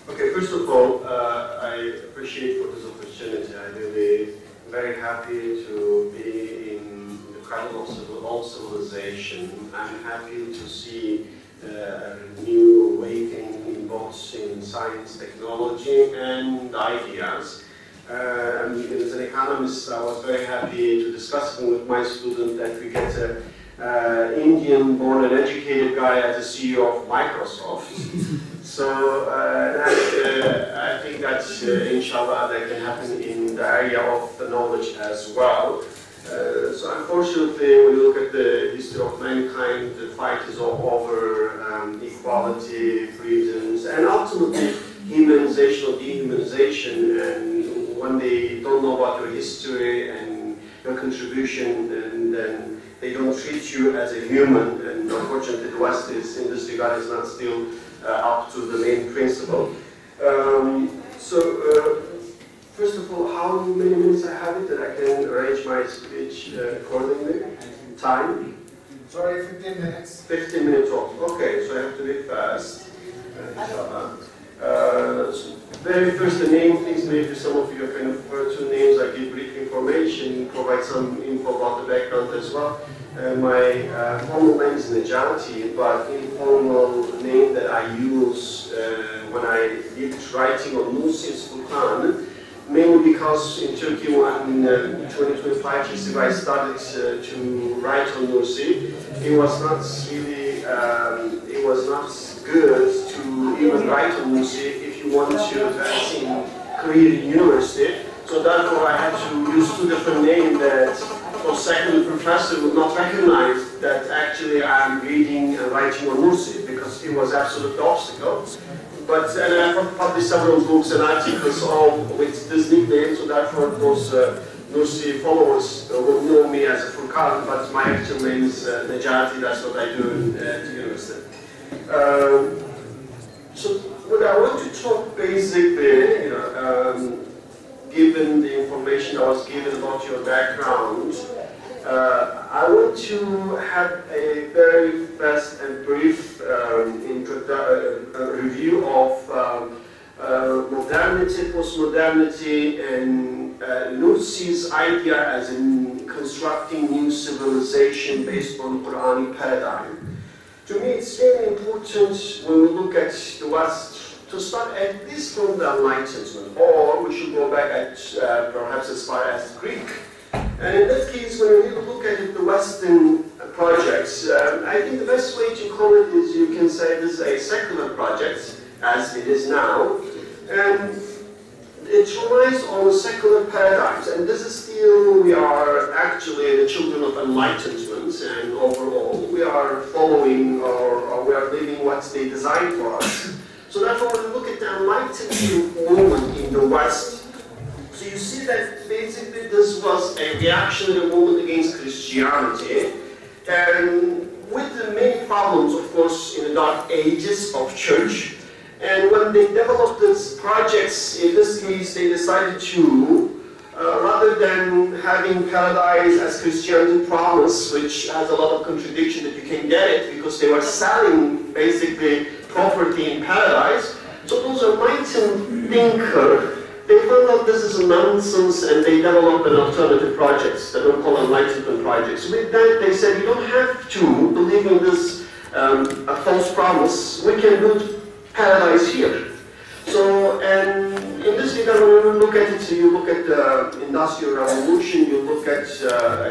Okay, first of all, I appreciate for this opportunity. I'm really very happy to be in the cradle of all civilization. I'm happy to see a new awakening both in science, technology, and ideas. As an economist, I was very happy to discuss with my student that we get an Indian-born and educated guy as the CEO of Microsoft. So I think that, inshallah, that can happen in the area of the knowledge as well. So unfortunately, when you look at the history of mankind, the fight is all over equality, freedoms, and ultimately humanization or dehumanization. And when they don't know about your history and your contribution, then they don't treat you as a human. And unfortunately, the West is, in this regard, is not still up to the main principle. First of all, how many minutes I have it that I can arrange my speech accordingly? Time? Sorry, 15 minutes. 15 minutes off. Okay, so I have to be fast. Very first, the name, please. Maybe some of you can refer to names. I give brief information, provide some info about the background as well. My formal name is Necati, but informal name that I use when I did writing on Nursi is Furkan, mainly because in Turkey, in 2025 years I started to write on Nursi. It was not really, it was not good to even write on Nursi if you want to advance in career in university. So therefore I had to use two different names that for second professor would not recognize that actually I'm reading and writing on Nursi, because it was absolute obstacle. But I published several books and articles all with this nickname, so therefore those Nursi followers will know me as a Furkan, but my actual name is Necati. That's what I do at the university. So what I want to talk basically, given the information I was given about your background, I want to have a very fast and brief review of modernity, postmodernity, and Nursi's idea as in constructing new civilization based on Quranic paradigm. To me, it's very important when we look at the West to start at least from the Enlightenment, or we should go back at perhaps as far as Greek. And in that case, when we look at the Western projects, I think the best way to call it is you can say this is a secular project, as it is now, and it relies on secular paradigms. And this is still, we are actually the children of enlightenment, and overall we are following or we are living what they designed for us. So therefore, when we look at the enlightenment movement in the West, so you see that basically this was a reactionary movement against Christianity, and with the many problems, of course, in the dark ages of church. And when they developed these projects, in this case, they decided to, rather than having paradise as Christianity promised, which has a lot of contradiction that you can get it, because they were selling basically property in paradise. So those enlightened thinkers, they found out this is nonsense, and they developed an alternative projects that are called enlightenment projects. With that, they said, you don't have to believe in this a false promise. We can build paradise here. So, and in this regard, when you look at it, so you look at the Industrial Revolution, you look at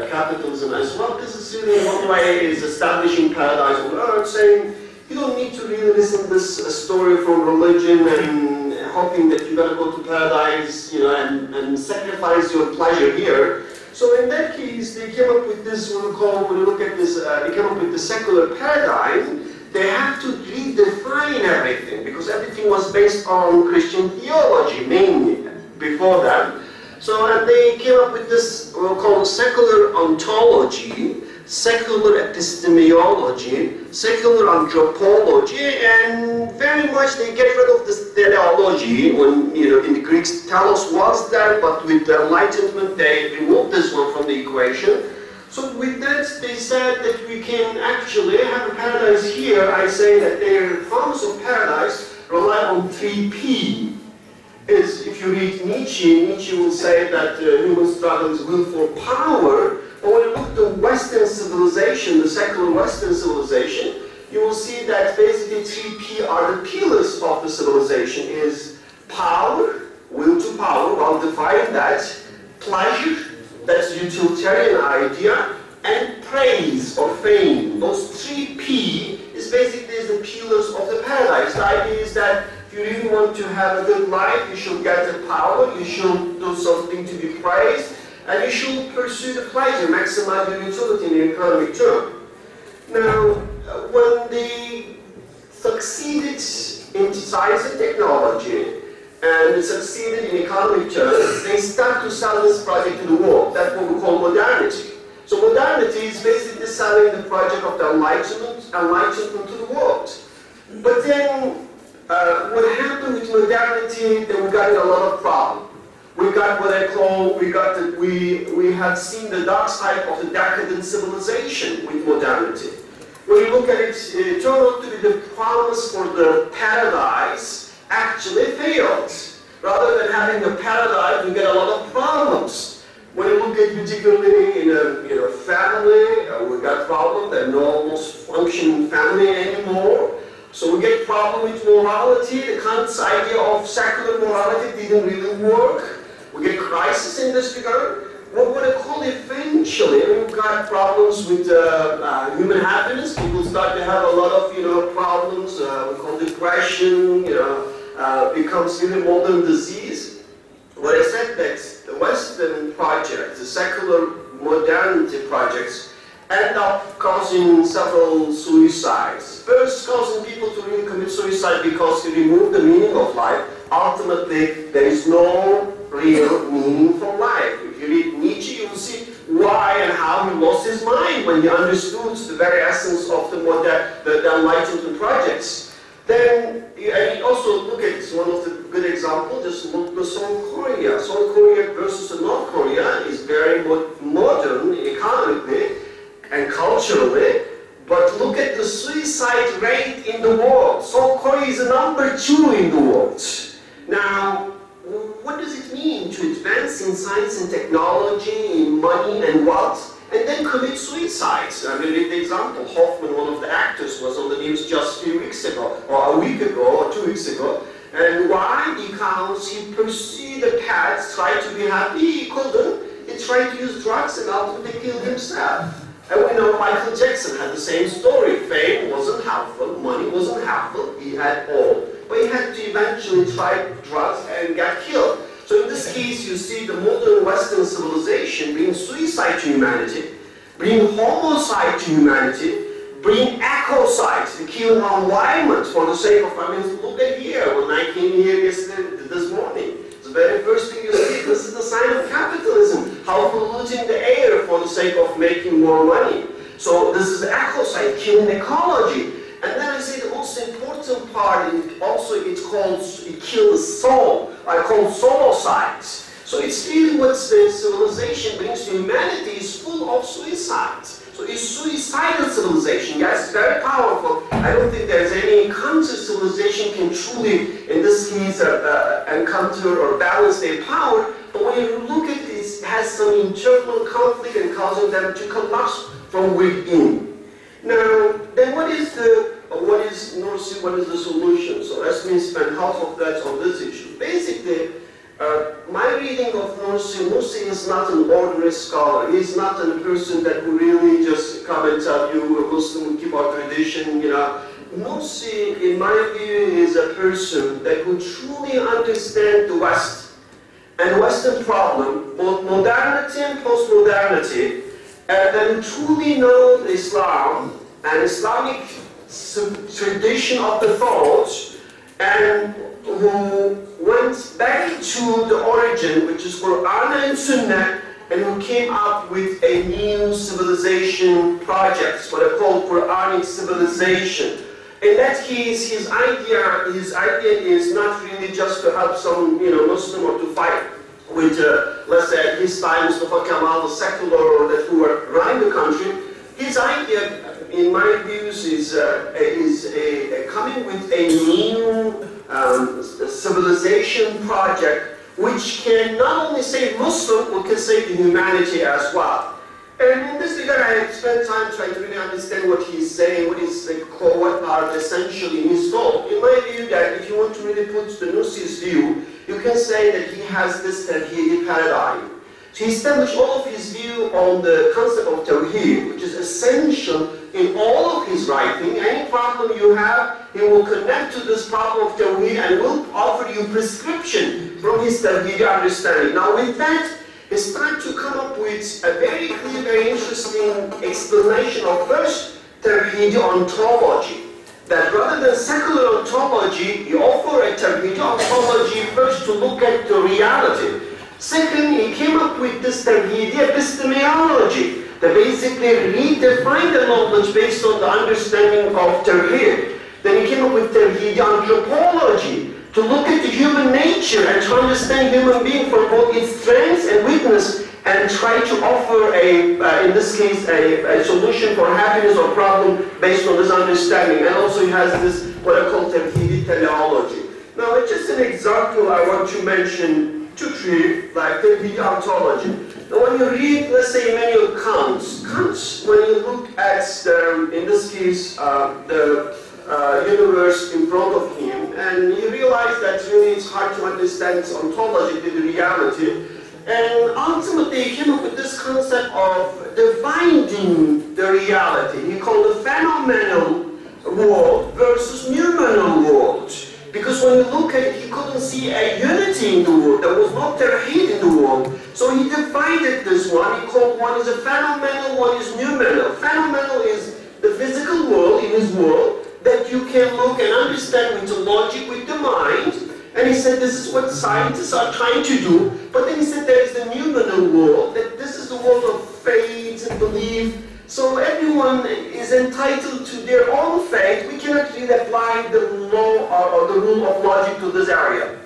capitalism as well. This is really in one way is establishing paradise on earth, saying you don't need to really listen to this story from religion and hoping that you're going to go to paradise, and sacrifice your pleasure here. So in that case, they came up with this, when you look at this, they came up with the secular paradigm. They have to redefine everything, because everything was based on Christian theology, mainly, before that. So they came up with this, we'll call secular ontology, secular epistemology, secular anthropology, and very much they get rid of this teleology. When, in the Greeks, telos was there, but with the Enlightenment, they removed this one from the equation. So with that, they said that we can actually have a paradise here. I say that their promise of paradise rely on 3P. Is if you read Nietzsche, Nietzsche will say that human struggle is will for power. But when you look at the Western civilization, the secular Western civilization, you will see that basically 3P are the pillars of the civilization. Is power, will to power, well define that, pleasure, that's a utilitarian idea, and praise or fame. Those 3P is basically the pillars of the paradise. The idea is that if you really want to have a good life, you should get the power, you should do something to be praised, and you should pursue the pleasure, maximize your utility in the economic term. Now, when they succeeded in science and technology, and succeeded in economic terms, they start to sell this project to the world. That's what we call modernity. So modernity is basically selling the project of the enlightenment to the world. But then, what happened with modernity, then we got in a lot of problems. We got what I call, we have seen the dark side of the decadent civilization with modernity. When you look at it, it turned out to be the promise for the paradise actually failed. Rather than having a paradise, you get a lot of problems. When you look at particularly in a family, we got problems that no almost functioning family anymore. So we get problem with morality. The Kant's idea of secular morality didn't really work. We get crisis in this regard. What I call eventually, we've got problems with human happiness. People start to have a lot of problems. We call depression. Becomes really modern disease. What I said that the Western projects, the secular modernity projects, end up causing several suicides. First, causing people to really commit suicide because you remove the meaning of life. Ultimately, there is no real meaning for life. If you read Nietzsche, you will see why and how he lost his mind when he understood the very essence of the Enlightenment projects. Then, and also look at one of the good examples, just look at South Korea. South Korea versus North Korea is very modern economically and culturally, but look at the suicide rate in the world. South Korea is number 2 in the world. Now, what does it mean to advance in science and technology, in money and wealth, and then commit suicides? I mean, read the example. Hoffman, one of the actors, was on the news just a few weeks ago, or a week ago, or 2 weeks ago. And why? Because he pursued the path, tried to be happy, he couldn't. He tried to use drugs and ultimately killed himself. And we know Michael Jackson had the same story. Fame wasn't helpful, money wasn't helpful, he had all. But he had to eventually try drugs and got killed. So in this case, you see the modern Western civilization bring suicide to humanity, bring homicide to humanity, bring ecocide, the killing of environment for the sake of, I mean, look at here, when I came here yesterday, this morning, the very first thing you see, this is the sign of capitalism, how polluting the air for the sake of making more money. So this is ecocide, killing ecology. And then I say the most important part, it kills the soul. I call solocides. So it's really what the civilization brings to humanity is full of suicides. So it's suicidal civilization. Yes, it's very powerful. I don't think there's any country civilization can truly, in this case, encounter or balance their power. But when you look at it, it has some internal conflict and causing them to collapse from within. Now, then what is the solution? So let me spend half of that on this issue. Basically, my reading of Nursi is not an ordinary scholar. He's not a person that will really just come and tell you we're Muslim, we keep our tradition, Nursi, in my view, is a person that would truly understand the West and Western problem, both modernity and post-modernity, and then truly know Islam and Islamic tradition of the thought, and who went back to the origin, which is Quran and Sunnah, and who came up with a new civilization project, what I call Quranic civilization. In that case, his idea is not really just to help some Muslim or to fight with, let's say at his time, Mustafa Kemal, the secular that who were running the country, his idea, in my views, is coming with a new civilization project which can not only save Muslim, but can save the humanity as well. And in this regard, I spent time trying to really understand what he's saying, what are essentially his thoughts. In my view, that if you want to really put the Nursi's view, you can say that he has this Tawheedi paradigm. So he established all of his view on the concept of Tawheed, which is essential in all of his writing. Any problem you have, he will connect to this problem of Tawheed and will offer you prescription from his Tawheedi understanding. Now with that, he started to come up with a very clear, very interesting explanation of first Tawheedi ontology. That rather than secular ontology, you offer a Tawheedi ontology first to look at the reality. Second, he came up with this Tawheedi epistemology that basically redefined the knowledge based on the understanding of Tawheed. Then he came up with Tawheedi anthropology to look at the human nature and to understand human being from both its strengths and weakness and try to offer in this case, a solution for happiness or problem based on this understanding. And also he has this, what I call Tawheedi teleology. Now, just an example I want to mention, two, three, like Tawheedi ontology. Now, when you read, let's say, many accounts, when you look at, in this case, the universe in front of him, and you realize that really it's hard to understand its ontology, the reality, and ultimately he came up with this concept of dividing the reality. He called the phenomenal world versus noumenal world. Because when you look at it, he couldn't see a unity in the world. There was no tawheed in the world. So he divided this one. He called one is a phenomenal, one is noumenal. Phenomenal is the physical world in his world that you can look and understand with the logic, with the mind. And he said this is what scientists are trying to do. But then he said there is the noumenal world, that this is the world of faith and belief. So everyone is entitled to their own faith. We cannot really apply the law or the rule of logic to this area.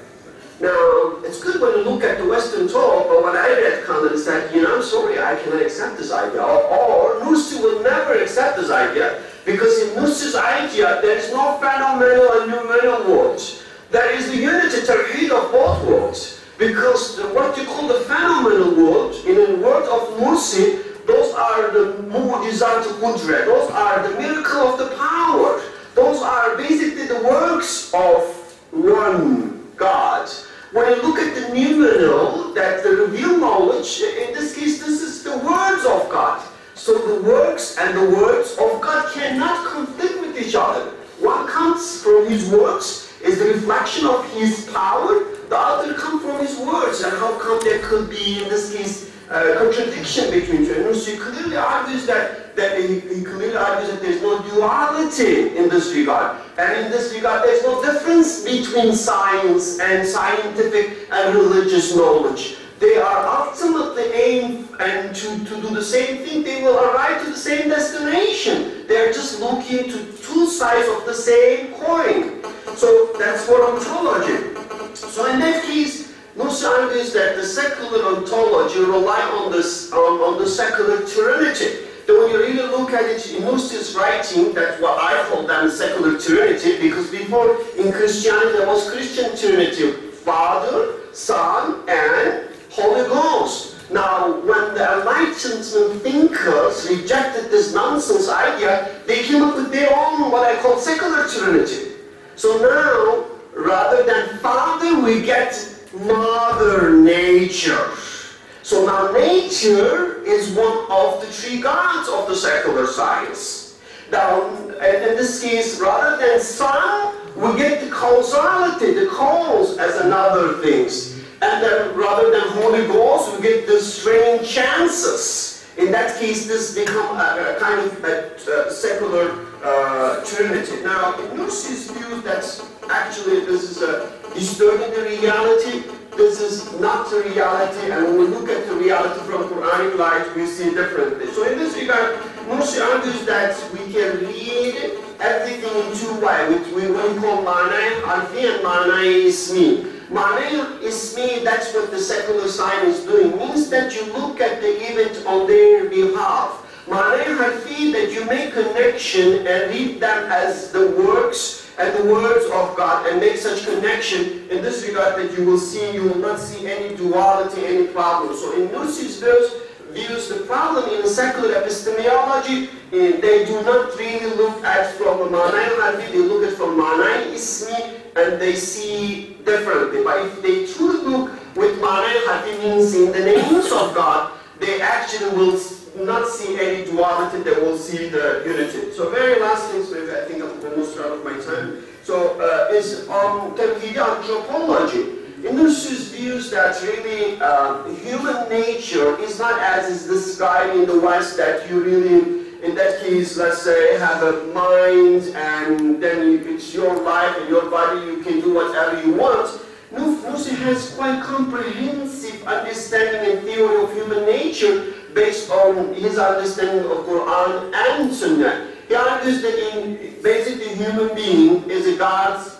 Now, it's good when you look at the Western talk, but what I read kind of said, I'm sorry, I cannot accept this idea. Or Nursi will never accept this idea, because in Nursi's idea, there is no phenomenal and noumenal worlds. There is the unity, tawheed of both worlds. Because what you call the phenomenal world, in the word of Nursi, those are the mu'jizat al-qudra, those are the miracle of the power. Those are basically the works of one God. When you look at the noumenal, that the revealed knowledge, in this case, this is the words of God. So the works and the words of God cannot conflict with each other. One comes from his works, is the reflection of his power. The other comes from his words. And how come there could be, in this case, contradiction between two? And so he clearly argues that there's no duality in this regard. And in this regard, there's no difference between science and scientific and religious knowledge. They are ultimately aimed and to do the same thing. They will arrive to the same destination. They're just looking to two sides of the same coin. So that's for ontology. So in that case, Nursi argues that the secular ontology rely on the secular trinity. Then when you really look at it in Nursi's writing, that's what I call them secular trinity, because before in Christianity there was Christian trinity, Father, Son, and Holy Ghost. Now, when the Enlightenment thinkers rejected this nonsense idea, they came up with their own, what I call secular trinity. So now, rather than Father, we get Mother Nature. So now nature is one of the three gods of the secular science. Now, in this case, rather than Son, we get the causality, the cause as another things. And then rather than Holy Ghost, we get the strange chances. In that case, this becomes a kind of a secular trinity. Now, in Nursi's view, that's actually this is disturbing the reality. This is not the reality, and when we look at the reality from Quranic light, we see differently. So in this regard, Nursi argues that we can read everything in two ways, which we call ma'na harfi and ma'na ismi. Ma'na ismi, that's what the secular sign is doing, means that you look at the event on their behalf. Ma'na harfi, that you make connection and read them as the works and the words of God and make such connection in this regard that you will not see any duality, any problem. So in Nursi's views, the problem in secular epistemology, they do not really look at from a Ma'na harfi, they look at from Ma'na ismi, and they see differently. But if they truly look with Ma'na harfi, means in the names of God, they actually will not see any duality, they will see the unity. So very last things, maybe I think I'm almost out of my time. So is on Tawhidi anthropology. In Nursi's views that really human nature is not as is described in the West, that you really, in that case, let's say, have a mind and then it's your life and your body, you can do whatever you want. Nursi has quite comprehensive understanding and theory of human nature based on his understanding of Quran and Sunnah. He argues that basically human being is God's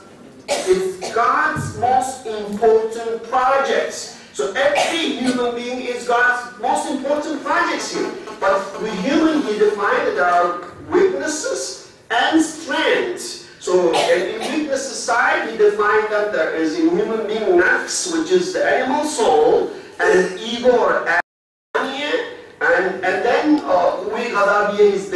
most important projects. So every human being is God's most important projects here. But with human, he defined that there are weaknesses and strengths. So in weaknesses side, he defined that there is in human being nafs, which is the animal soul, and ego or and then ghadabiya is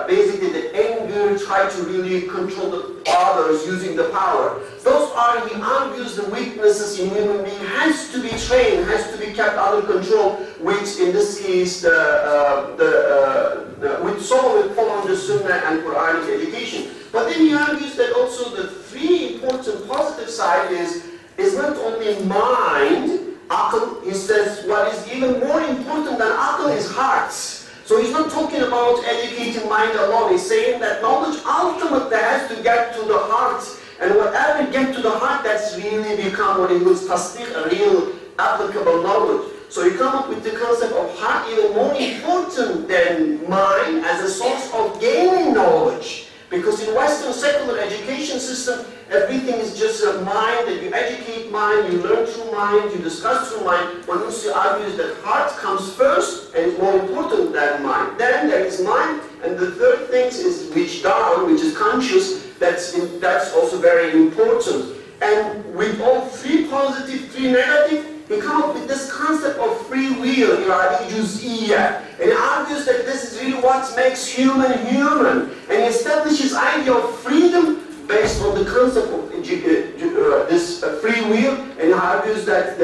basically the anger, try to really control the others using the power. Those are, he argues, the weaknesses in human being has to be trained, has to be kept under control, which in this case, with someone following the Sunnah and Quranic education. But then he argues that also the three important positive side is not only mind, aql. He says what is even more important than aql is hearts. So he's not talking about educating mind alone. He's saying that knowledge ultimately has to get to the heart. And whatever get to the heart, that's really become what he was tasdiq, a real applicable knowledge. So he come up with the concept of heart even more important than mind as a source of gaining knowledge. Because in Western secular education system, everything is just a mind, that you educate mind, you learn through mind, you discuss through mind. When Nursi argues that heart comes first and is more important than mind. Then there is mind, and the third thing is wijdan, which is conscious, that's also very important. And with all three positive, three negative, he comes up with this concept of free will, iradi juz'iyya. And he argues that this is really what makes human human. And he establishes idea of freedom based on the concept of this free will. And he argues that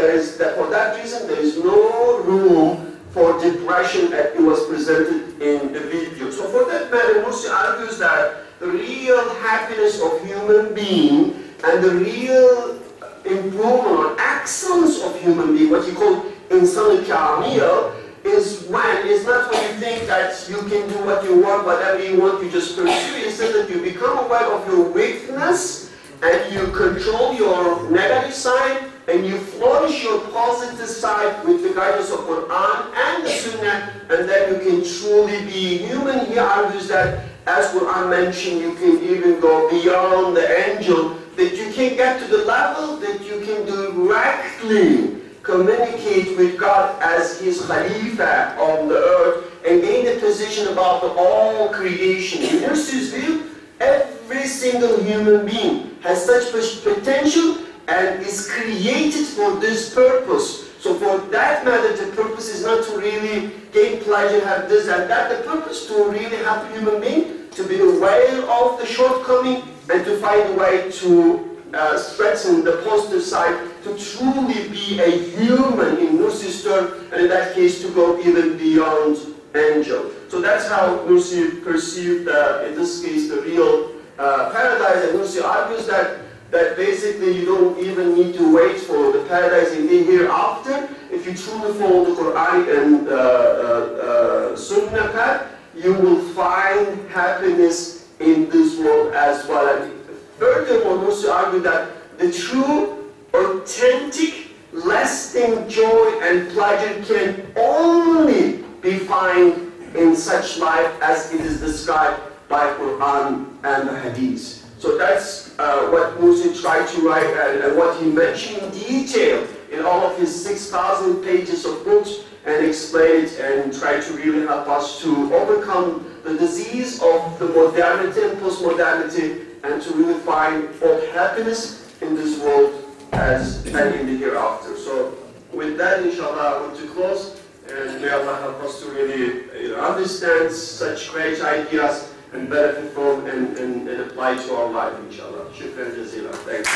for that reason there is no room for depression as it was presented in the video. So for that matter, Nursi argues that the real happiness of human being and the real improvement or excellence of human being, what you call insan al-kamil, is not when you think that you can do what you want, whatever you want, you just pursue. Instead that you become aware of your weakness and you control your negative side and you flourish your positive side with the guidance of Quran and the Sunnah, and then you can truly be human. He argues that, as Quran mentioned, you can even go beyond the angel, that you can get to the level that you can directly communicate with God as His Khalifa on the earth and gain the position above the all creation. In Nursi's view, every single human being has such potential and is created for this purpose. So for that matter, the purpose is not to really gain pleasure, have this and that. The purpose to really help a human being to be aware of the shortcoming and to find a way to strengthen the positive side, to truly be a human in Nursi's term, and in that case to go even beyond angel. So that's how Nursi perceived, in this case, the real paradise. And Nursi argues that basically you don't even need to wait for the paradise in the hereafter. If you truly follow the Quranic and Sunnah path, you will find happiness in this world as well. And furthermore, Nursi argued that the true, authentic, lasting joy and pleasure can only be found in such life as it is described by Quran and the Hadith. So that's what Musi tried to write and what he mentioned in detail in all of his 6,000 pages of books, and explain it and try to really help us to overcome the disease of the modernity and postmodernity, and to really find both happiness in this world and in the hereafter. So with that, inshallah, I want to close, and may Allah help us to really understand such great ideas and benefit from and apply to our life, inshallah. Shukran jazeela. Thank you.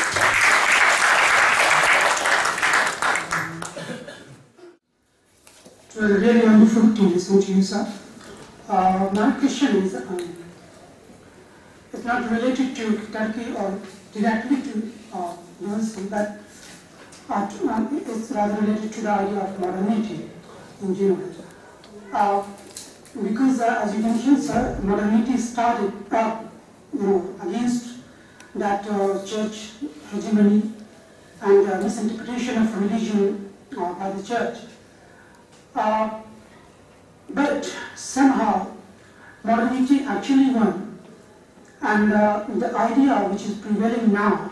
It was really wonderful to listen to you, sir. My question is, it's not related to Turkey or directly to university, but it's rather related to the idea of modernity in general. Because as you mentioned, sir, modernity started against that church hegemony and misinterpretation of religion by the church. But somehow modernity actually won, and the idea which is prevailing now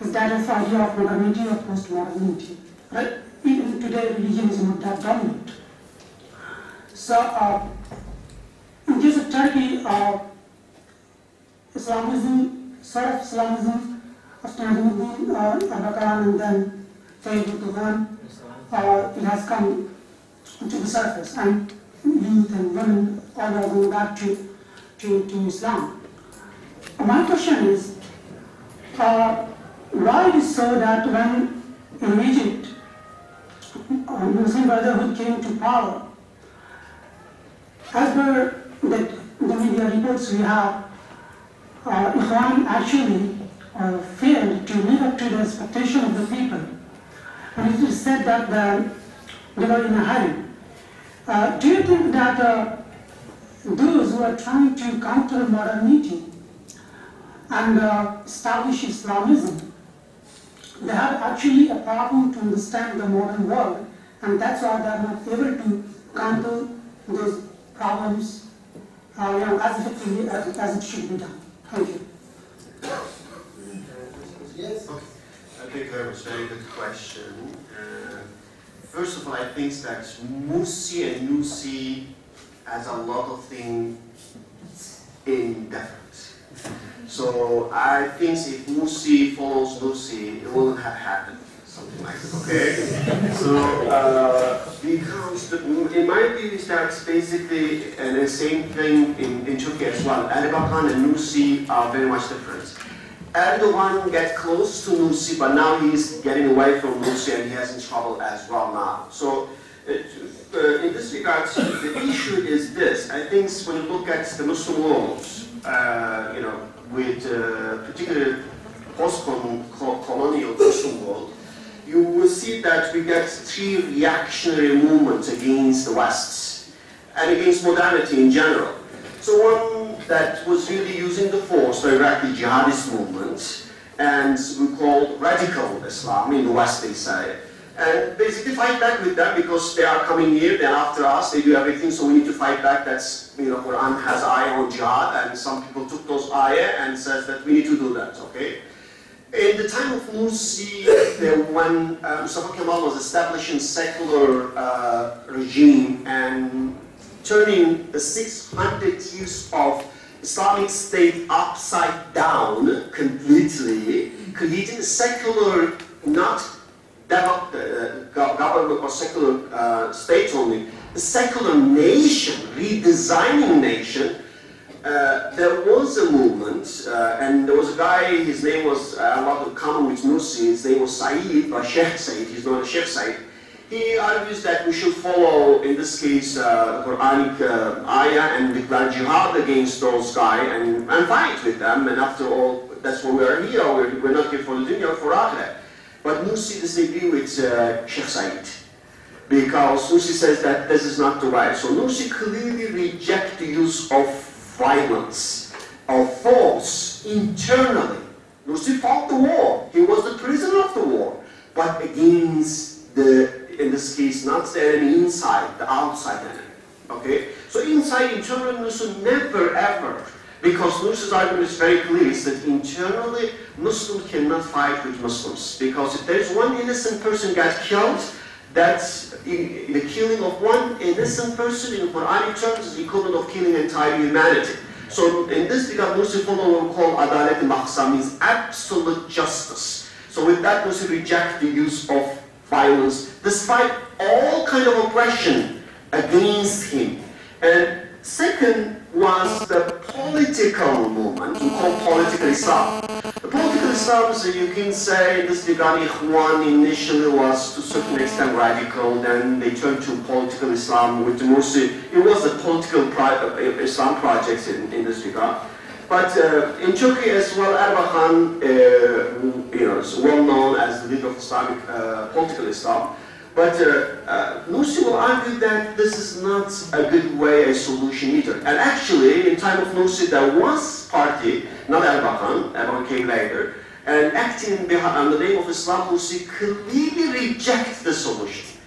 is that of idea of modernity or post-modernity. Right? Even today, religion is not that dominant. So, in case of Turkey, Islamism, sort of Islamism, after Erbakan and then Aydıner, it has come to the surface, and youth and women all are going back to Islam. My question is, why it is so that when in Egypt Muslim Brotherhood came to power, as per the media reports we have, Ikhwan actually failed to live up to the expectation of the people, and it is said that they were in a hurry. Do you think that those who are trying to counter modernity and establish Islamism, they have actually a problem to understand the modern world, and that's why they are not able to counter those problems as effectively as it should be done? Thank you. Yes. Okay. I think that was a very good question. First of all, I think that Musi and Nusi has a lot of things in difference. So I think if Musi follows Nusi, it wouldn't have happened. Something like that, okay? So, because in my view, that's basically the same thing in Turkey as well. Erbakan and Nusi are very much different. Erdogan get close to Nusi, but now he's getting away from Nusi and he has in trouble as well now. So, in this regard, the issue is this. I think when you look at the Muslim world, with particularly post-colonial Muslim world, you will see that we get three reactionary movements against the West and against modernity in general. So one that was really using the force, the Iraqi jihadist movement, and we call radical Islam in the West, they say. And basically fight back with them because they are coming here, they're after us, they do everything, so we need to fight back. That's, Quran has ayah on jihad, and some people took those ayah and says that we need to do that, okay? In the time of Mursi, when Mustafa Kemal was establishing secular regime and turning the 600 years of Islamic State upside down completely, creating a secular, not government or secular state only, a secular nation, redesigning nation. There was a movement, and there was a guy, his name was a lot of common with Mursi, his name was Said, or Sheikh Said, he's known as Sheikh Said. He argues that we should follow, in this case, Quranic ayah and declare jihad against those guys and fight with them, and after all, that's why we are here, we're not here for the dunya, for akhirah. But Mursi disagrees with Sheikh Said, because Mursi says that this is not the right. So Mursi clearly rejects the use of violence or force internally. Mursi fought the war. He was the prisoner of the war, but against in this case, not the enemy inside, the outside enemy. Okay? So inside, internal Mursi never ever, Because Nursi's argument is very clear, is that internally Muslims cannot fight with Muslims. Because if there's one innocent person got killed, that's the killing of one innocent person in Quranic terms is equivalent of killing entire humanity. So in this regard, Nursi follow what we call adalet al-mahsa, means absolute justice. So with that, Nursi reject the use of violence, despite all kind of oppression against him. And second was the political movement, we call political Islam. The political Islam, so you can say, in this regard, Ikhwan initially was to a certain extent radical, then they turned to political Islam with the Mursi. It was a political Islam project in this regard. But in Turkey as well, Erbakan is well known as the leader of Islamic political Islam. But Nursi will argue that this is not a good way, a solution either. And actually, in time of Nursi, there was party, not Erbakan came later, and acting behind the name of Islam, Nursi clearly rejects the solution.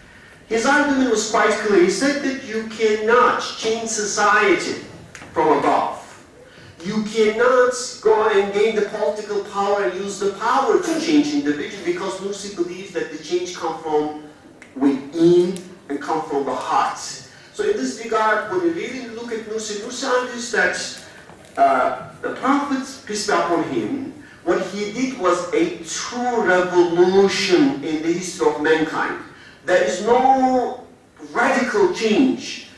His argument was quite clear. He said that you cannot change society from above. You cannot go and gain the political power and use the power to change individuals, because Nursi believes that the change comes from within and come from the heart. So in this regard, when we really look at Nursi, Nursi argues that the Prophet, peace be upon him, what he did was a true revolution in the history of mankind. There is no radical change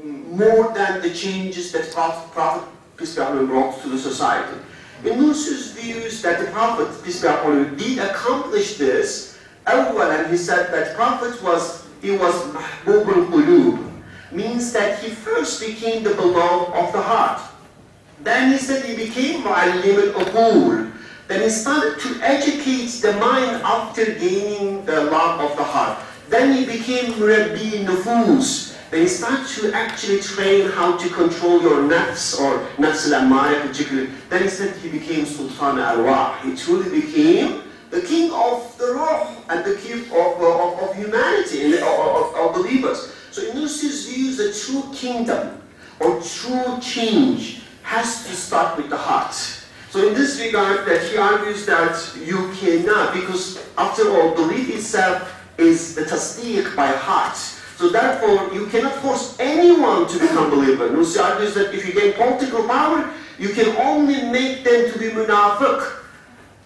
more than the changes that Prophet peace be upon him, brought to the society. In Nursi's views that the Prophet, peace be upon him, did accomplish this. And he said that Prophet was mahbub al-qulub, means that he first became the beloved of the heart. Then he said he became mu'allim al-uqul. Then he started to educate the mind after gaining the love of the heart. Then he became murabbi nufus. Then he started to actually train how to control your nafs, or nafs al-ammara particularly. Then he said he became sultan al-arwah. He truly became the king of the ruh and the king of humanity, and of believers. So in Nursi's views, the true kingdom or true change has to start with the heart. So in this regard, that he argues that you cannot, because after all, belief itself is the tasdeeq by heart. So therefore, you cannot force anyone to become believer. Nursi argues that if you gain political power, you can only make them to be munafiq.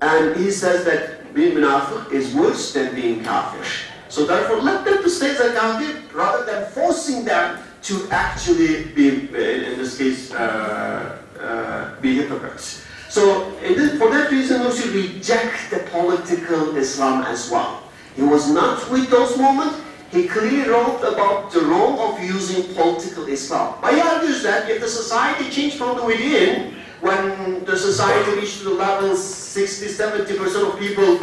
And he says that being munafiq is worse than being kafir. So therefore, let them to stay as a kafir rather than forcing them to actually be, in this case, be hypocrites. So for that reason, Nursi reject the political Islam as well. He was not with those moments. He clearly wrote about the wrong of using political Islam. But he argues that if the society changed from the within, when the society reached the level 60–70% of people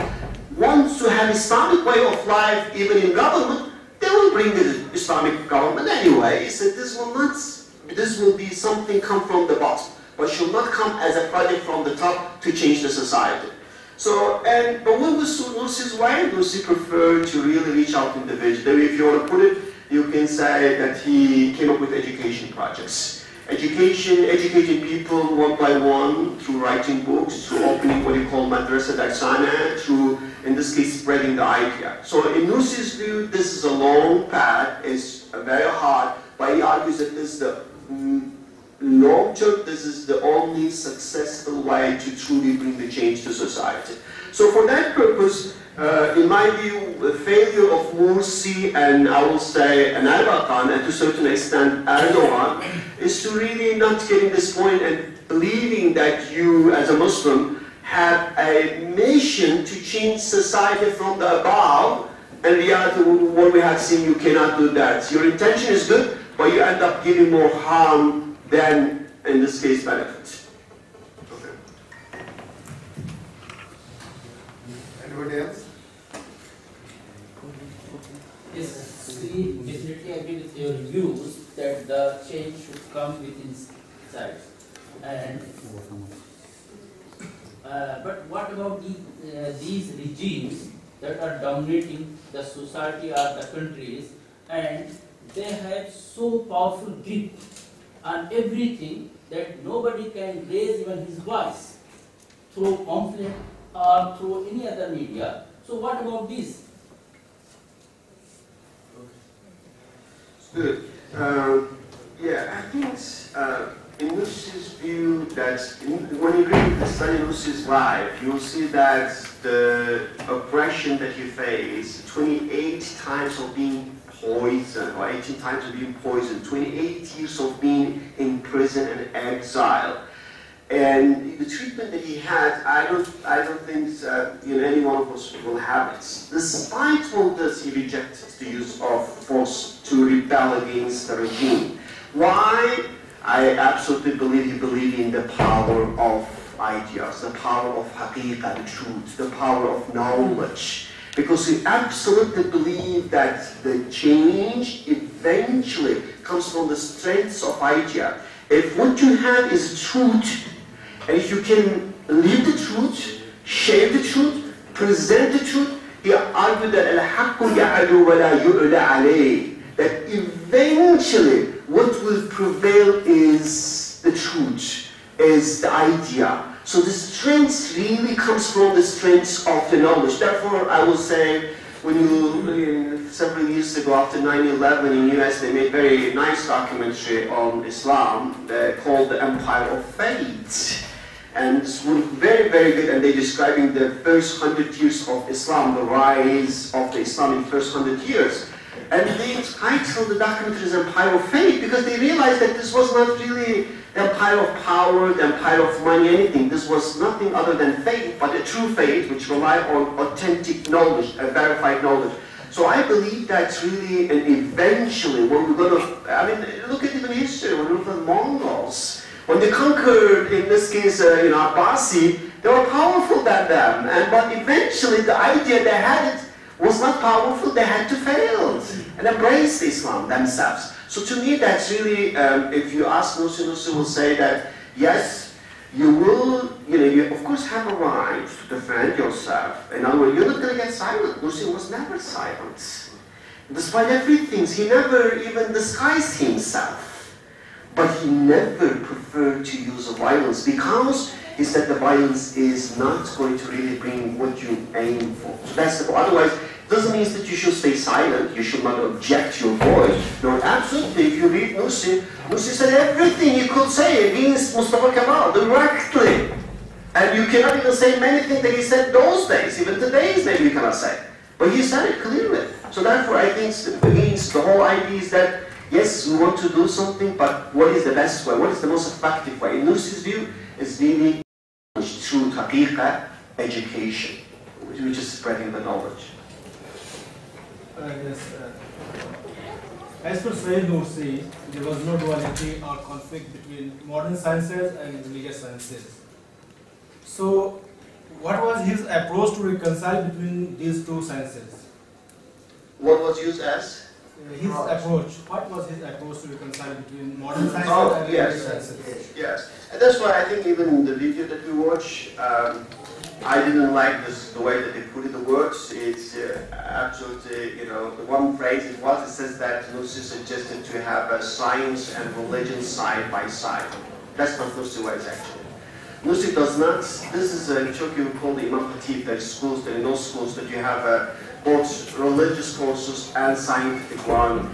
want to have Islamic way of life even in government, they will bring the Islamic government anyway. He said this will be something come from the bottom, but should not come as a project from the top to change the society. So, but when we saw Nursi's way, Nursi preferred to really reach out individually. If you want to put it, you can say that he came up with education projects. Educating people one by one through writing books, through opening what you call madrasa darsana, through, in this case, spreading the idea. So in Nursi's view, this is a long path, it's very hard, but he argues that this is the long term, this is the only successful way to truly bring the change to society. So for that purpose, in my view, the failure of Mursi and I will say an Erbakan, and to a certain extent Erdogan, is to really not getting this point and believing that you as a Muslim have a mission to change society from the above, and reality, what we have seen, you cannot do that. Your intention is good, but you end up giving more harm than, in this case, benefit. Okay. Anybody else? Yes, we definitely agree with your views that the change should come within inside. And but what about these regimes that are dominating the society or the countries, and they have so powerful grip on everything, that nobody can raise even his voice through pamphlet or through any other media. So what about this? Good. Yeah, I think in Nursi's view that when you read the study Nursi's life, you will see that the oppression that he faced, 28 times of being poisoned, or 18 times of being poisoned, 28 years of being in prison and exile. And the treatment that he had, I don't think any one of us will have it. Despite all this, he rejected the use of force to rebel against the regime. Why? I absolutely believe he believed in the power of ideas, the power of haqiqah, the truth, the power of knowledge. Because he absolutely believed that the change eventually comes from the strengths of idea. If what you have is truth, and if you can live the truth, share the truth, present the truth, he argued that al-haqqu ya'alu wa la yu'la alayh, that eventually what will prevail is the truth, is the idea. So the strength really comes from the strength of the knowledge. Therefore, I will say, several years ago after 9/11 in the US, they made a very nice documentary on Islam called The Empire of Faith. And it's very, very good, and they're describing the first 100 years of Islam, the rise of the Islam in the first 100 years. And they titled the documentary as Empire of Faith because they realized that this was not really the empire of power, the empire of money, anything. This was nothing other than faith, but a true faith which relied on authentic knowledge, verified knowledge. So I believe that's really, and eventually, when we're going to, look at even history, when we look at the Mongols, when they conquered, in this case, Abbasi, they were powerful than them. But eventually, the idea they had was not powerful. They had to fail and embrace Islam themselves. So to me, that's really, if you ask Nursi, Nursi will say that, yes, you will, you of course have a right to defend yourself. In other words, you're not going to get silent. Nursi was never silent. Despite everything, he never even disguised himself. But he never preferred to use violence because he said the violence is not going to really bring what you aim for. So that's the, otherwise, it doesn't mean that you should stay silent, you should not object your voice. No, absolutely, if you read Nursi, Nursi said everything you could say against Mustafa Kemal directly. And you cannot even say many things that he said those days, even today's maybe you cannot say. But he said it clearly. So therefore I think against the whole idea is that yes, we want to do something, but what is the best way? What is the most effective way? In Nursi's view, is really through haqiqah, education, which is spreading the knowledge. Yes. As per Sayyid Nursi, there was no duality or conflict between modern sciences and religious sciences. So, what was his approach to reconcile between these two sciences? What was used as? His approach. What was his approach to reconcile between modern sciences and religious sciences? Yes. And that's why I think even in the video that we watch, I didn't like the way that they put it, the words. It's absolutely, the one phrase it says that Nursi suggested to have science and religion side by side. That's not Nursi ways actually. Nursi does not, this is in Turkey we call the Imam Khatib, there are schools, there are no schools that you have both religious courses and scientific one.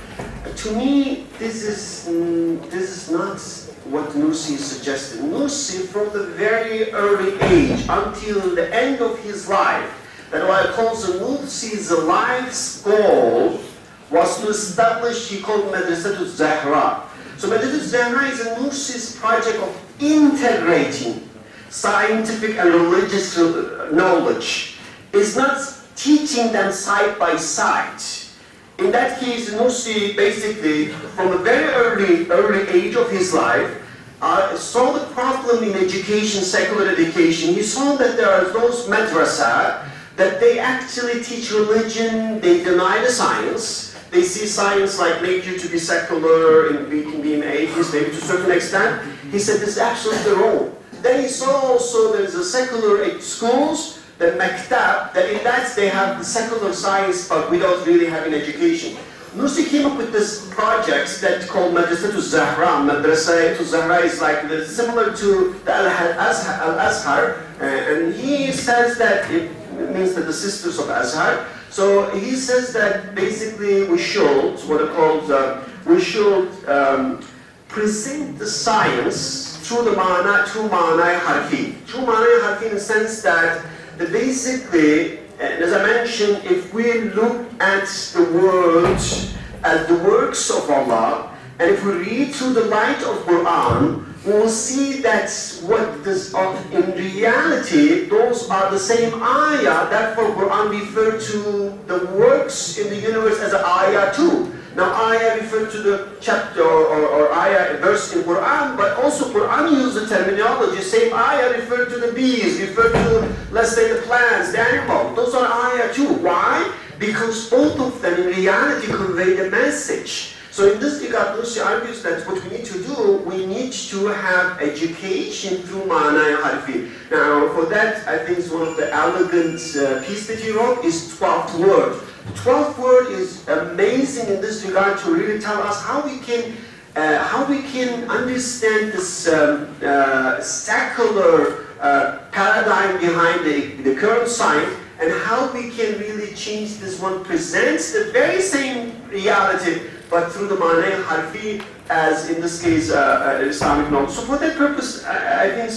To me, this is not what Nursi suggested. Nursi, from the very early age until the end of his life, that what I call Nursi's life's goal was to establish, he called Madrasatul Zahra. So Madrasatul Zahra is a Nursi's project of integrating scientific and religious knowledge. It's not teaching them side by side. In that case, Nursi basically, from a very early age of his life, saw the problem in education, secular education. He saw that there are those madrasa that they actually teach religion, they deny the science. They see science like make you to be secular, and we can be an atheist, maybe to a certain extent. He said this is absolutely wrong. Then he saw also there's a secular schools, the maktab, that in that they have the secular science but without really having education. Nursi came up with this project that's called Madrasa to Zahra. Madrasa to Zahra is like similar to the Al-Azhar, and he says that it means that the sisters of Azhar. So he says that basically we should, what are called, we should present the science through the through ma'na harfi. Through ma'na harfi in the sense that basically, as I mentioned, if we look at the world as the works of Allah, and if we read through the light of Quran, we will see that what this in reality, those are the same ayah that for Quran refer to the works in the universe as an ayah too. Now ayah refer to the chapter or ayah verse in Quran, but also Quran uses the terminology. Same ayah refer to the bees, refer to, let's say, the plants, the animal. Those are ayah too. Why? Because both of them in reality convey the message. So in this regard, Nursi argues that what we need to do, we need to have education through Ma'na Harfi. Now, for that, I think one of the elegant piece that he wrote is 12th word. The 12th word is amazing in this regard to really tell us how we can understand this secular paradigm behind the current science, and how we can really change this one, presents the very same reality, but through the Ma'na Harfi, as in this case, Islamic knowledge. So for that purpose, I think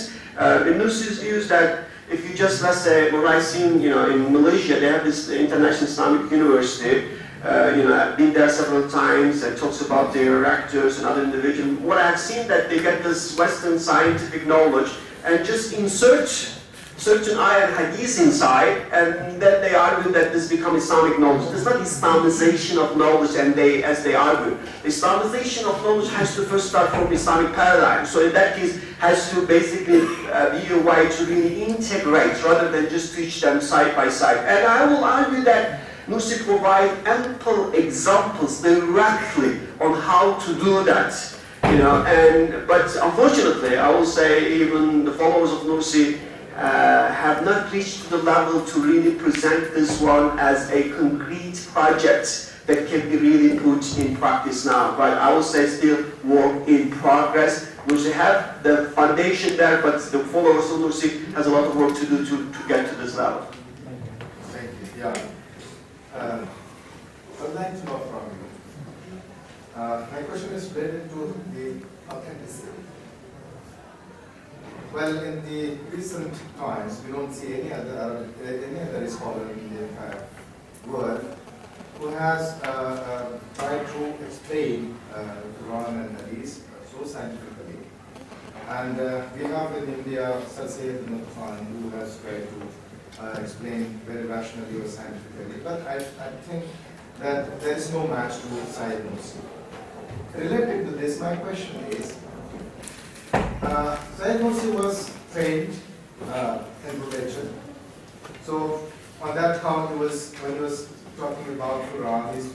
in Nursi's views that if you just, let's say, what I've seen, in Malaysia, they have this International Islamic University. I've been there several times, and talks about their rectors and other individuals. What I've seen that they get this Western scientific knowledge and just insert certain ayah and hadith inside, and then they argue that this becomes Islamic knowledge. It's not Islamization of knowledge, and as they argue. Islamization of knowledge has to first start from Islamic paradigm. So in that case, has to basically be a way to really integrate, rather than just teach them side by side. And I will argue that Nursi provide ample examples directly on how to do that. But unfortunately, I will say even the followers of Nursi have not reached the level to really present this one as a concrete project that can be really put in practice now. But I will say still work in progress. Nursi have the foundation there, but the followers of Nursi has a lot of work to do to get to this level. Thank you. Yeah. I'd like to know from you. My question is related to the authenticity. Well, in the recent times, we don't see any other scholar in the entire world who has tried to explain Quran and Hadith so scientifically. And we have in India Sir Sayyid ibn Khan, who has tried to explain very rationally or scientifically. But I think that there is no match to Sayyid Nursi. Related to this, my question is, Sayyid Nursi was trained in religion. So on that count, when he was talking about Quran, he's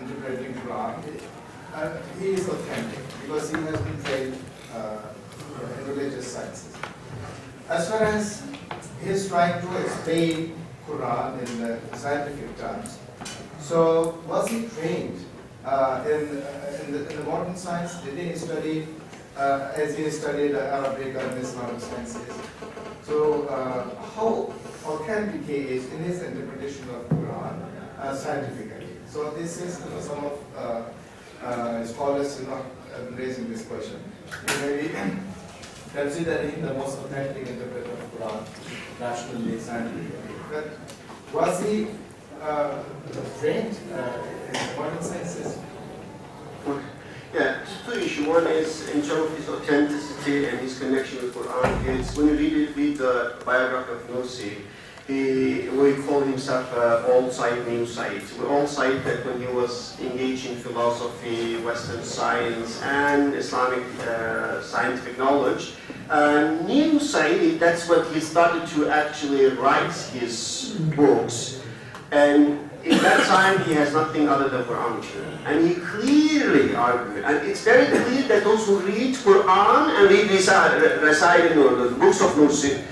interpreting Quran, he is authentic because he has been trained in religious sciences. As far as he is trying to explain Quran in scientific terms, so was he trained in the modern science? Did he study as he studied Arabic and Islamic sciences? So how authentic in his interpretation of Quran scientifically? So this is some of scholars raising this question. Maybe considering him the most authentic interpreter of Quran rationally, scientifically. But was he trained in modern sciences? Yeah, two issues. One is in terms of his authenticity and his connection with Quran. It's when you read the biography of Nursi, we call himself old Said, new Said. We all cite that when he was engaged in philosophy, Western science, and Islamic scientific knowledge, new Said, that's what he started to actually write his books. And in that time, he has nothing other than Quran. And he clearly argued, and it's very clear that those who read Quran and read Rasail or the books of Nursi,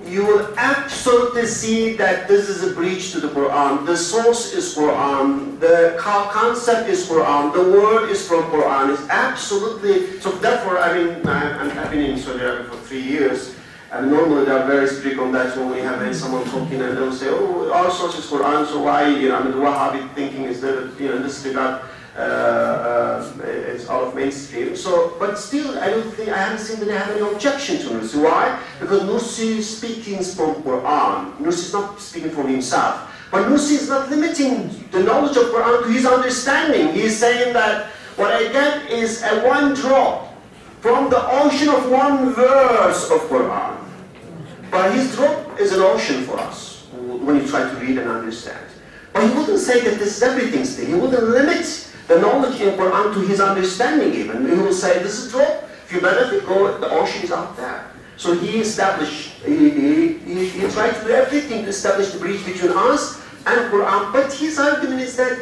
you will absolutely see that this is a breach to the Quran. The source is Quran, the concept is Quran, the word is from Quran. It's absolutely, so therefore, I mean, I've been in Saudi Arabia for 3 years, and normally they are very strict on that. So when you have someone talking and they'll say, oh, our source is Quran, so why, you know, I mean, the Wahhabi thinking is that, you know, in this regard, it's out of mainstream. So, but still, I haven't seen that they have any objection to Nursi. Why? Because Nursi is speaking from Quran. Nursi is not speaking from himself. But Nursi is not limiting the knowledge of Quran to his understanding. He is saying that what I get is a one drop from the ocean of one verse of Quran. But his drop is an ocean for us when you try to read and understand. But he wouldn't say that this is everything still. He wouldn't limit the knowledge in Quran to his understanding even. He will say, this is drop. If you benefit, go, the ocean is out there. So he established, he tried to do everything to establish the bridge between us and Quran. But his argument is that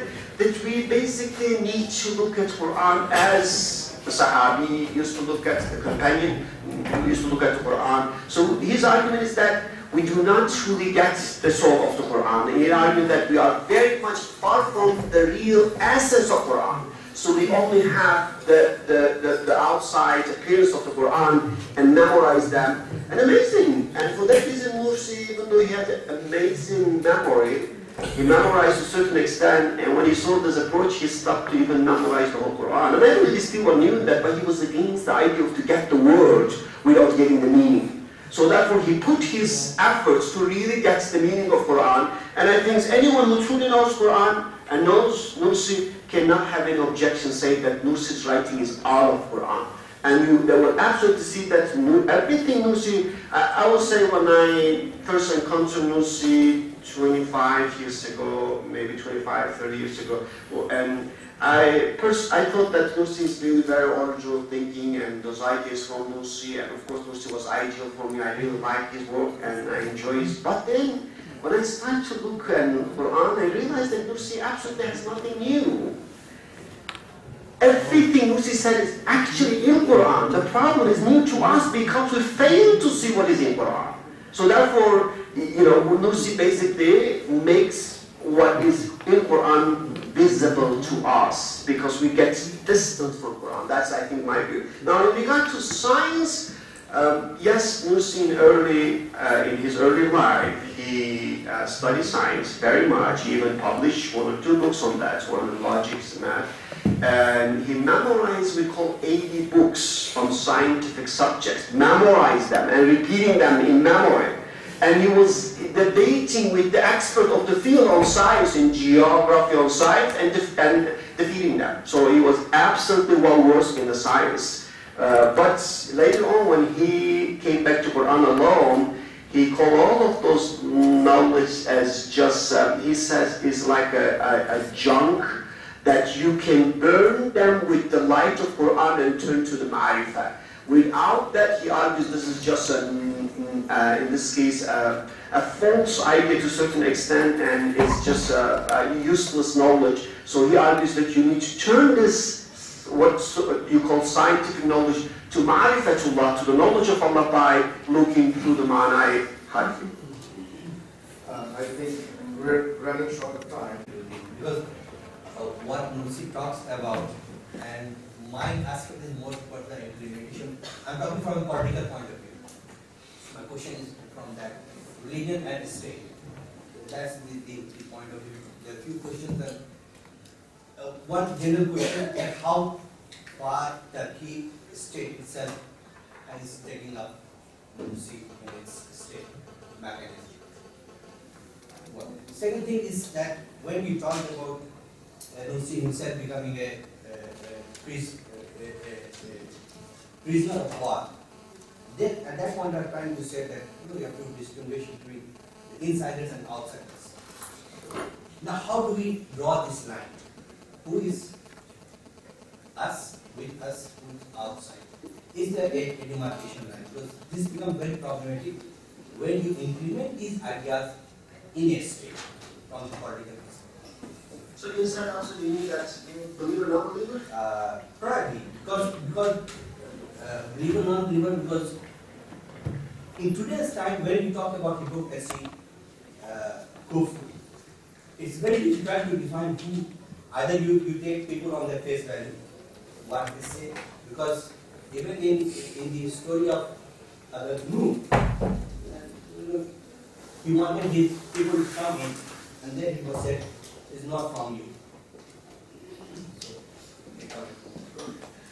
we basically need to look at Quran as the Sahabi used to look at the companion, who used to look at the Quran. So his argument is that we do not truly get the soul of the Quran. He argued that we are very much far from the real essence of Quran. So we only have the outside appearance of the Quran and memorize them. And amazing. And for that reason, Mursi, even though he had an amazing memory, he memorized to a certain extent, and when he saw this approach, he stopped to even memorize the whole Quran. And I really still knew that, but he was against the idea of to get the word without getting the meaning. So therefore, he put his efforts to really get the meaning of Quran. And I think anyone who truly knows Quran and knows Nursi cannot have any objection saying that Nursi's writing is out of Quran. And they will absolutely see that everything Nursi, I will say when I first encountered Nursi 25 years ago, maybe 25, 30 years ago, and I thought that Nursi is really very original thinking, and those ideas from Nursi, and of course Nursi was ideal for me. I really like his work and I enjoy it. But then, when I started to look at Quran, I realized that Nursi absolutely has nothing new. Everything Nursi said is actually in Quran. The problem is new to us because we fail to see what is in Quran. So therefore, you know, Nursi basically makes what is in Quran visible to us because we get distant from Quran. That's, I think, my view. Now, in regard to science, yes, Nursi in his early life, he studied science very much. He even published 1 or 2 books on that, one on logics, math. And he memorized, we call 80 books from scientific subjects, memorized them and repeating them in memory. And he was debating with the expert of the field on science, in geography, on science, and defeating them. So he was absolutely well-versed in the science. But later on, when he came back to Quran alone, he called all of those knowledge as just, he says, is like a junk that you can burn them with the light of Quran and turn to the ma'rifah. Without that, he argues this is just, in this case, a false idea to a certain extent, and it's just a useless knowledge. So he argues that you need to turn this, what you call scientific knowledge, to ma'rifatullah, to the knowledge of Allah by looking through the ma'nai harfi. I think we're running short of time. Because what Nursi talks about, and my aspect is more for the implementation. I'm talking from a political point of view. My question is from that religion and state. That's the point of view. There are a few questions. One general question is how far Turkey state itself is taking up Nursi in its state mechanism. Second thing is that when we talk about Nursi himself becoming a prisoner of war, then at that point I'm trying to say that you have to distinguish between the insiders and outsiders. Now how do we draw this line? Who is us, with us, who is outside? Is there a demarcation line? Because this becomes very problematic when you implement these ideas in a state from the political perspective. So inside also you mean that believer, non-believer? Probably, because believer, non-believer, because in today's time, when you talk about hypocrisy, kufr, it's very difficult to define who. Either you take people on their face value, what they say, because even in the story of Nuh, he wanted his people to come in, and then he was said, "It's not from you."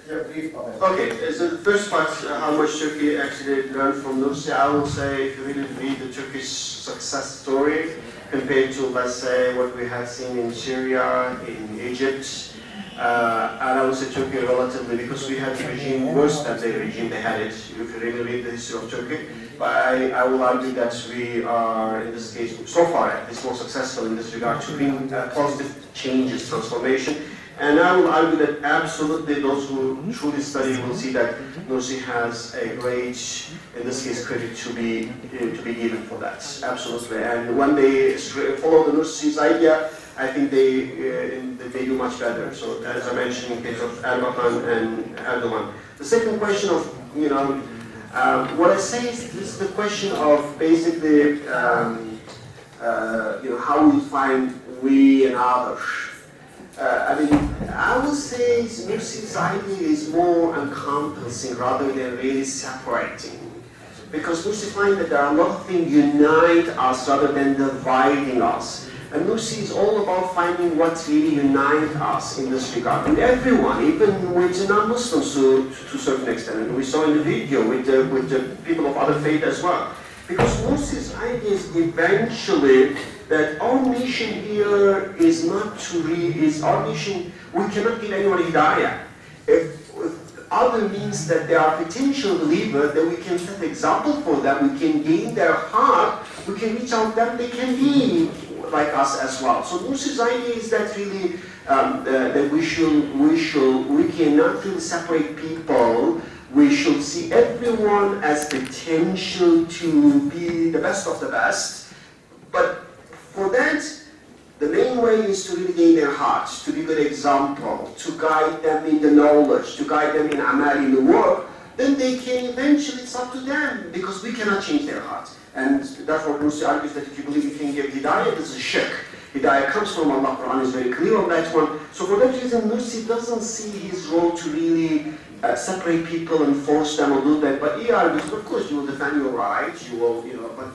Yeah, brief comment. Okay, so the first part, how much Turkey actually learned from Nursi, I will say if you really read the Turkish success story compared to, let's say, what we have seen in Syria, in Egypt, and I would say Turkey relatively, because we had the regime worse than the regime they had it, if you really read the history of Turkey. But I will argue that we are, in this case, so far at least more successful in this regard to bring positive changes, transformation. And I will argue that absolutely those who truly study will see that Nursi has a great, in this case, credit to be given for that. Absolutely. And when they follow the Nursi's idea, I think they do much better. So as I mentioned in case of Erbakan and Erdogan. The second question of, what I say is this is the question of basically, how we find we and others. I would say Nursi's idea is more encompassing rather than really separating. Because Nursi finds that there are a lot of things unite us rather than dividing us. And Nursi is all about finding what really unites us in this regard. With everyone, even with the non-Muslims to a certain extent. And we saw in the video with the people of other faith as well. Because Nursi's idea is eventually that our mission here is not to our mission, we cannot give anyone hidayah. If other means that they are potential believers, that we can set example for them, we can gain their heart, we can reach out to them, they can be like us as well. So Nursi's idea is that really, that we cannot really separate people. We should see everyone as potential to be the best of the best. But for that, the main way is to really gain their hearts, to be a good example, to guide them in the knowledge, to guide them in amal, in the work. Then they can eventually, it's up to them, because we cannot change their hearts. And therefore Nursi argues that if you believe you can give hidayah, this is shirk. Hidayah comes from Allah, Quran is very clear on that one. So for that reason, Nursi doesn't see his role to really separate people and force them a little bit. But he argues, of course, you will defend your rights, you will, but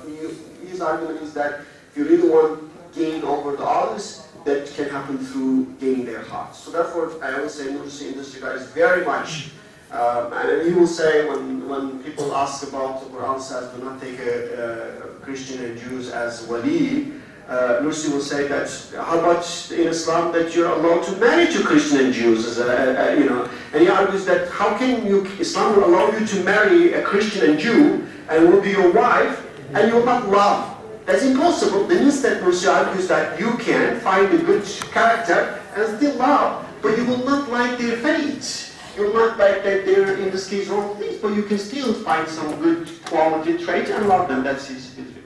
his argument is that if you really want gain over the others, that can happen through gaining their hearts. So therefore, I will say Nursi in this regard is very much, and he will say when people ask about the Quran says do not take a Christian and Jews as wali, Nursi will say that how about in Islam that you're allowed to marry two Christian and Jews, as and he argues that how can Islam will allow you to marry a Christian and Jew and will be your wife and you will not love. That's impossible. The means that Nursi argues that you can find a good character and still love, but you will not like their faith. You will not like that they're, in this case, wrong things, but you can still find some good quality trait and love them. That's his view.